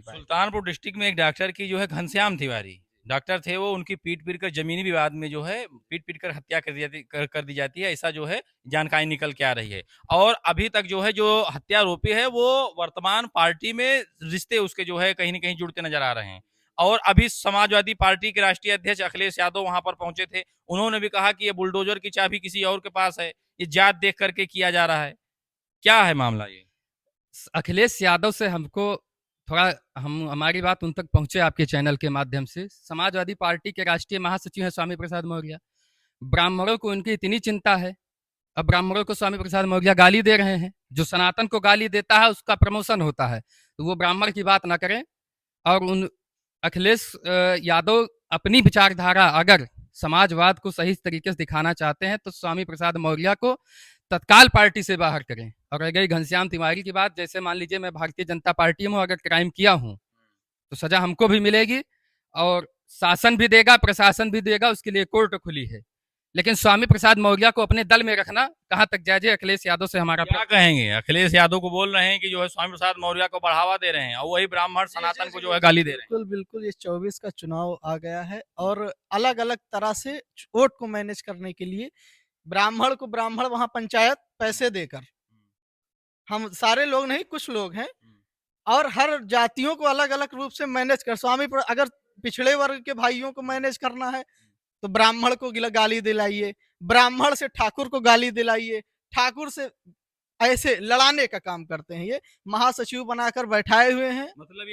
Sultanpur district में एक doctor की जो है घनश्याम तिवारी डॉक्टर थे, वो उनकी पीट पीट कर जमीनी विवाद में जो है पीट पीट कर हत्या कर दी जाती है, ऐसा जो है जानकारी निकल के आ रही है। और अभी तक जो है जो हत्यारोपी है वो वर्तमान पार्टी में रिश्ते उसके जो है कहीं ना कहीं जुड़ते नजर आ रहे हैं। और अभी समाजवादी पार्टी के राष्ट्रीय अध्यक्ष अखिलेश यादव वहां पर पहुंचे थे, उन्होंने भी कहा कि ये बुलडोजर की चाबी किसी और के पास है, ये जात देख करके किया जा रहा है। क्या है मामला ये? अखिलेश यादव से हमको थोड़ा हम हमारी बात उन तक पहुंचे आपके चैनल के माध्यम से। समाजवादी पार्टी के राष्ट्रीय महासचिव हैं स्वामी प्रसाद मौर्य। ब्राह्मणों को उनकी इतनी चिंता है, अब ब्राह्मणों को स्वामी प्रसाद मौर्य गाली दे रहे हैं। जो सनातन को गाली देता है उसका प्रमोशन होता है, तो वो ब्राह्मण की बात ना करें। और उन अखिलेश यादव अपनी विचारधारा अगर समाजवाद को सही तरीके से दिखाना चाहते हैं तो स्वामी प्रसाद मौर्य को तत्काल पार्टी से बाहर करें। और अगर घनश्याम तिवारी की बात, जैसे मान लीजिए मैं भारतीय जनता पार्टी में अगर क्राइम किया हूं तो सजा हमको भी मिलेगी और शासन भी देगा, प्रशासन भी देगा, उसके लिए कोर्ट खुली है। लेकिन स्वामी प्रसाद मौर्य को अपने दल में रखना कहां तक जायज है? अखिलेश यादव से हमारा क्या कहेंगे? अखिलेश यादव को बोल रहे हैं कि जो है स्वामी प्रसाद मौर्य को बढ़ावा दे रहे हैं और वही ब्राह्मण सनातन को जो है गाली दे रहे हैं। बिल्कुल बिल्कुल, ये 24 का चुनाव आ गया है और अलग अलग तरह से वोट को मैनेज करने के लिए ब्राह्मण को ब्राह्मण वहां पंचायत पैसे देकर, हम सारे लोग नहीं कुछ लोग हैं, और हर जातियों को अलग अलग रूप से मैनेज कर अगर पिछड़े वर्ग के भाइयों को मैनेज करना है तो ब्राह्मण को गाली दिलाइए, ब्राह्मण से ठाकुर को गाली दिलाइए, ठाकुर से ऐसे लड़ाने का काम करते हैं। ये महासचिव बनाकर बैठाए हुए हैं। मतलब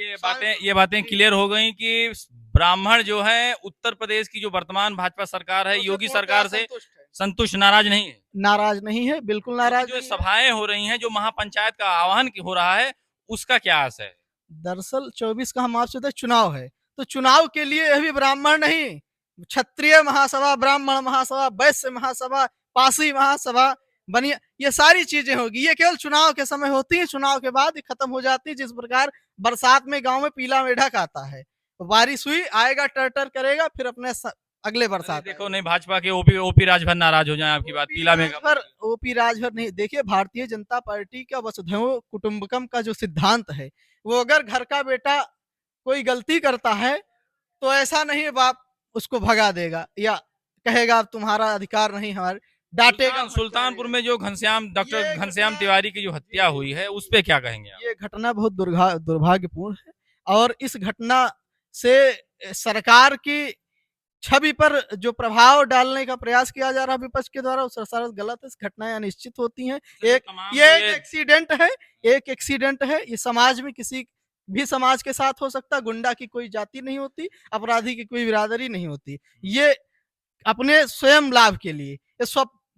ये बातें क्लियर हो गई कि ब्राह्मण जो है उत्तर प्रदेश की जो वर्तमान भाजपा सरकार है, योगी सरकार से संतुष्ट नाराज नहीं है। नाराज नहीं है, बिल्कुल नाराज जो सभाएं हो रही हैं, जो महापंचायत का आह्वान हो रहा है, उसका क्या आस है? दरअसल 24 का हम आपसे चुनाव है, तो चुनाव के लिए अभी ब्राह्मण नहीं, क्षत्रिय महासभा, ब्राह्मण महासभा, वैश्य महासभा, पासी महासभा बनिया, ये सारी चीजें होगी। ये केवल चुनाव के समय होती है, चुनाव के बाद ये खत्म हो जाती है। जिस प्रकार बरसात में गांव में पीला मेढक आता है, बारिश हुई आएगा, टर करेगा, फिर अपने अगले बरसात। देखो नहीं, भाजपा के ओपी ओपी राजभर नाराज हो जाए आपकी बात पीला में ओपी राजभर नहीं, देखिए भारतीय जनता पार्टी का वसुधैव कुटुंबकम का जो सिद्धांत है, वो अगर घर का बेटा कोई गलती करता है तो ऐसा नहीं बाप उसको भगा देगा या कहेगा अब तुम्हारा अधिकार नहीं, हमारे डांटेगा। सुल्तानपुर में जो डॉक्टर घनश्याम तिवारी की जो हत्या हुई है, उस पे क्या कहेंगे आप? ये घटना बहुत दुर्भाग्यपूर्ण है और इस घटना से सरकार की छवि पर जो प्रभाव डालने का प्रयास किया जा रहा है विपक्ष के द्वारा, उस सरस गलत है। घटनाएं अनिश्चित होती हैं। ये एक एक्सीडेंट है, एक एक्सीडेंट है। ये समाज में किसी भी समाज के साथ हो सकता है। गुंडा की कोई जाति नहीं होती, अपराधी की कोई बिरादरी नहीं होती। ये अपने स्वयं लाभ के लिए,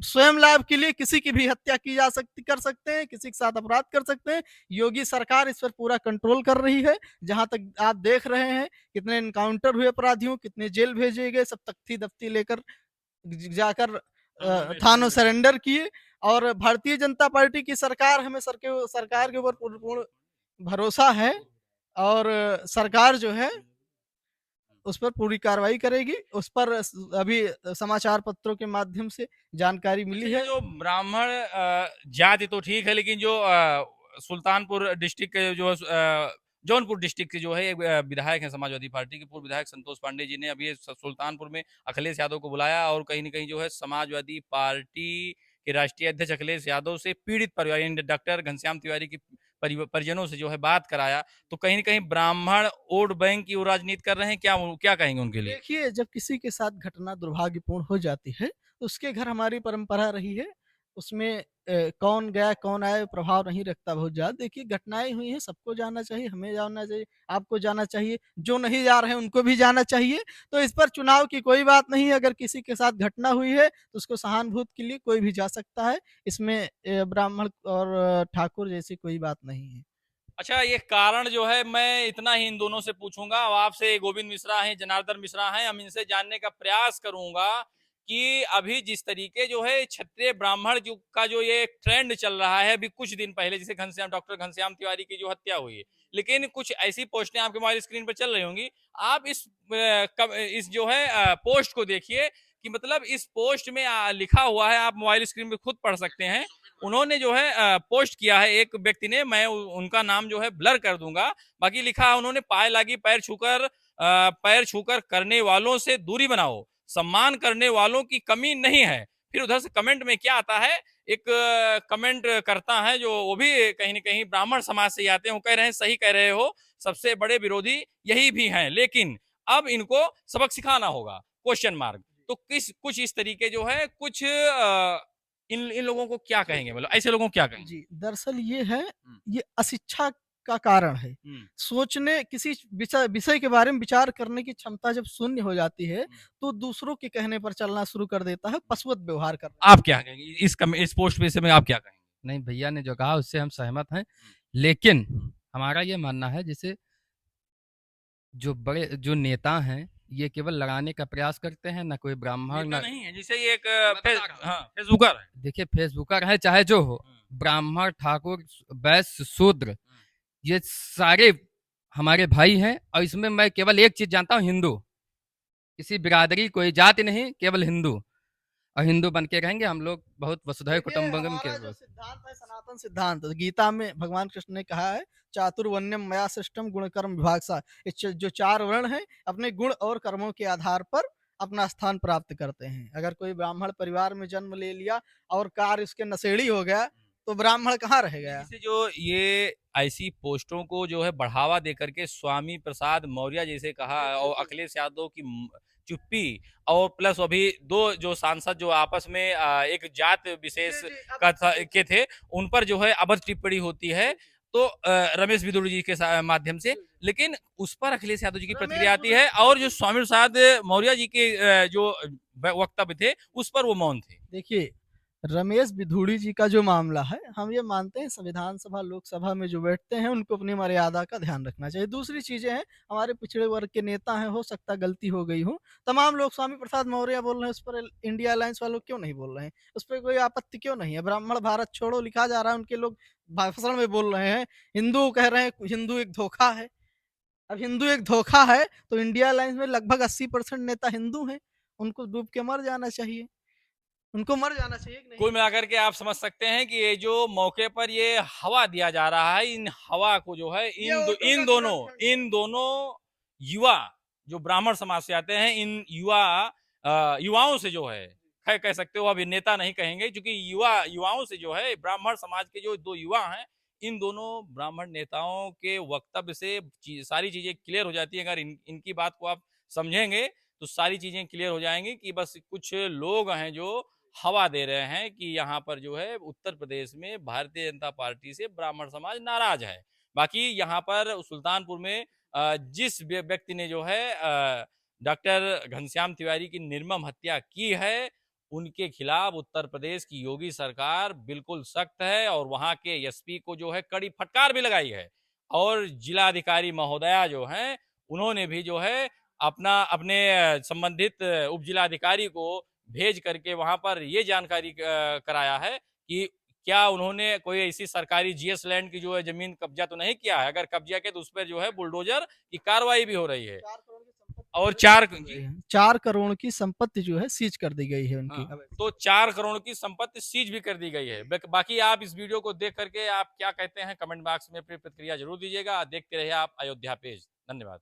स्वयं लाभ के लिए किसी की भी हत्या की जा सकती, कर सकते हैं, किसी के साथ अपराध कर सकते हैं। योगी सरकार इस पर पूरा कंट्रोल कर रही है। जहां तक आप देख रहे हैं कितने एनकाउंटर हुए अपराधियों, कितने जेल भेजे गए, सब तख्ती दफ्ती लेकर जाकर थानों सरेंडर किए। और भारतीय जनता पार्टी की सरकार, हमें सरकार के ऊपर पूर्ण भरोसा है और सरकार जो है उस पर पूरी कार्रवाई करेगी। उस पर अभी समाचार पत्रों के माध्यम से जानकारी मिली है। जो ब्राह्मण जाति तो ठीक है, लेकिन जो सुल्तानपुर डिस्ट्रिक्ट के जो जौनपुर डिस्ट्रिक्ट के जो है एक विधायक है समाजवादी पार्टी के, पूर्व विधायक संतोष पांडे जी ने अभी सुल्तानपुर में अखिलेश यादव को बुलाया और कहीं ना कहीं जो है समाजवादी पार्टी के राष्ट्रीय अध्यक्ष अखिलेश यादव से पीड़ित परिवार डॉक्टर घनश्याम तिवारी की परिजनों से जो है बात कराया। तो कहीं ना कहीं ब्राह्मण वोट बैंक की राजनीति कर रहे हैं, क्या क्या कहेंगे उनके लिए? देखिए, जब किसी के साथ घटना दुर्भाग्यपूर्ण हो जाती है तो उसके घर हमारी परंपरा रही है, उसमें कौन गया कौन आया प्रभाव नहीं रखता बहुत ज्यादा। देखिए, घटनाएं हुई हैं, सबको जाना चाहिए, हमें जाना चाहिए, आपको जाना चाहिए, जो नहीं जा रहे हैं उनको भी जाना चाहिए। तो इस पर चुनाव की कोई बात नहीं है। अगर किसी के साथ घटना हुई है तो उसको सहानुभूति के लिए कोई भी जा सकता है। इसमें ब्राह्मण और ठाकुर जैसी कोई बात नहीं है। अच्छा, ये कारण जो है मैं इतना ही इन दोनों से पूछूंगा। अब आपसे गोविंद मिश्रा हैं, जनार्दन मिश्रा हैं, हम इनसे जानने का प्रयास करूंगा कि अभी जिस तरीके जो है क्षत्रिय ब्राह्मण का जो ये ट्रेंड चल रहा है, अभी कुछ दिन पहले जैसे डॉक्टर घनश्याम तिवारी की जो हत्या हुई है, लेकिन कुछ ऐसी पोस्टें आपके मोबाइल स्क्रीन पर चल रही होंगी। आप इस जो है पोस्ट को देखिए कि मतलब इस पोस्ट में लिखा हुआ है, आप मोबाइल स्क्रीन पे खुद पढ़ सकते हैं उन्होंने जो है पोस्ट किया है एक व्यक्ति ने, मैं उनका नाम जो है ब्लर कर दूंगा, बाकी लिखा है उन्होंने, पाए लागी पैर छूकर करने वालों से दूरी बनाओ, सम्मान करने वालों की कमी नहीं है। फिर उधर से कमेंट में क्या आता है, एक कमेंट करता है जो वो भी कहीं न कहीं ब्राह्मण समाज से ही आते हैं, वो कह रहे हैं सही कह रहे हो, सबसे बड़े विरोधी यही भी हैं, लेकिन अब इनको सबक सिखाना होगा, क्वेश्चन मार्क। तो कुछ इस तरीके जो है कुछ इन लोगों को क्या कहेंगे, मतलब ऐसे लोगों को क्या कहेंगे? जी, दरअसल ये है, ये अशिक्षा का कारण है। सोचने किसी विषय विषय के बारे में विचार करने की क्षमता जब शून्य हो जाती है, तो दूसरों के कहने पर चलना शुरू कर देता है, पशुवत व्यवहार करना। आप क्या कहेंगे इस पोस्ट पे से में आप क्या कहेंगे? नहीं, भैया ने जो कहा उससे हम सहमत हैं, लेकिन हमारा ये मानना है जैसे जो नेता हैं, ये केवल लड़ाने का प्रयास करते हैं, ना कोई ब्राह्मण नेता ना नहीं है, जैसे ये एक बता रहा हूँ। हाँ, फेसबुकर है। देखिए फेसबुकर है चाहे जो हो, ब्राह्मण, ठाकुर, वैश्य, शूद्र, ये सारे हमारे भाई हैं और इसमें मैं केवल एक चीज जानता हूँ, हिंदू। किसी बिरादरी कोई जाति नहीं, केवल हिंदू, और हिंदू बन के रहेंगे हम लोग, बहुत वसुधैव देखिए, कुटुंबकम हमारा के जो लोग। सिद्धांत है सनातन सिद्धांत, गीता में भगवान कृष्ण ने कहा है, चातुर्वर्ण्यम मया सृष्टम गुण कर्म विभागसा। जो 4 वर्ण हैं, अपने गुण और कर्मों के आधार पर अपना स्थान प्राप्त करते हैं। अगर कोई ब्राह्मण परिवार में जन्म ले लिया और कार्य उसके नशेड़ी हो गया, तो ब्राह्मण कहाँ रह गया? जैसे जो ये ऐसी पोस्टों को जो है बढ़ावा देकर के स्वामी प्रसाद मौर्य जैसे कहा, और अखिलेश यादव की चुप्पी, और प्लस अभी 2 जो सांसद जो आपस में एक जात विशेष के थे, उन पर जो है अभद्र टिप्पणी होती है, तो रमेश बिधूड़ी जी के माध्यम से, लेकिन उस पर अखिलेश यादव जी की प्रतिक्रिया आती है, और जो स्वामी प्रसाद मौर्य जी के जो वक्तव्य थे उस पर वो मौन थे। देखिए, रमेश बिधूड़ी जी का जो मामला है, हम ये मानते हैं संविधान सभा, लोकसभा में जो बैठते हैं, उनको अपनी मर्यादा का ध्यान रखना चाहिए। दूसरी चीज़ें हैं, हमारे पिछड़े वर्ग के नेता हैं, हो सकता है गलती हो गई हो। तमाम लोग स्वामी प्रसाद मौर्य बोल रहे हैं, उस पर इंडिया अलायंस वालों क्यों नहीं बोल रहे हैं? उस पे कोई आपत्ति क्यों नहीं है? ब्राह्मण भारत छोड़ो लिखा जा रहा है, उनके लोग भाषण में बोल रहे हैं। हिंदू कह रहे हैं हिंदू एक धोखा है। अब हिंदू एक धोखा है, तो इंडिया अलायंस में लगभग 80% नेता हिंदू हैं। उनको डूब के मर जाना चाहिए। उनको मर जाना चाहिए कि नहीं? कुल मिलाकर के आप समझ सकते हैं कि ये जो मौके पर ये हवा दिया जा रहा है, इन हवा को जो है इन दोनों युवा जो ब्राह्मण समाज से आते हैं, इन युवाओं से जो है, कह सकते हो, अभी नेता नहीं कहेंगे, क्योंकि युवाओं से जो है, ब्राह्मण समाज के जो 2 युवा हैं, इन दोनों ब्राह्मण नेताओं के वक्तव्य से सारी चीजें क्लियर हो जाती है। अगर इनकी बात को आप समझेंगे तो सारी चीजें क्लियर हो जाएंगी कि बस कुछ लोग हैं जो हवा दे रहे हैं कि यहाँ पर जो है उत्तर प्रदेश में भारतीय जनता पार्टी से ब्राह्मण समाज नाराज है। बाकी यहाँ पर सुल्तानपुर में जिस व्यक्ति ने जो है डॉक्टर घनश्याम तिवारी की निर्मम हत्या की है, उनके खिलाफ उत्तर प्रदेश की योगी सरकार बिल्कुल सख्त है, और वहां के एसपी को जो है कड़ी फटकार भी लगाई है, और जिलाधिकारी महोदया जो हैं उन्होंने भी जो है अपने संबंधित उप जिलाधिकारी को भेज करके वहां पर ये जानकारी कराया है कि क्या उन्होंने कोई ऐसी सरकारी जीएस लैंड की जो है जमीन कब्जा तो नहीं किया है। अगर कब्जा किया तो उस पर जो है बुलडोजर की कार्रवाई भी हो रही है। 4 करोड़ की संपत्ति जो है सीज कर दी गई है उनकी। हाँ, तो 4 करोड़ की संपत्ति सीज भी कर दी गई है। बाकी आप इस वीडियो को देख करके आप क्या कहते हैं, कमेंट बॉक्स में अपनी प्रतिक्रिया जरूर दीजिएगा। देखते रहिए आप अयोध्या पेज। धन्यवाद।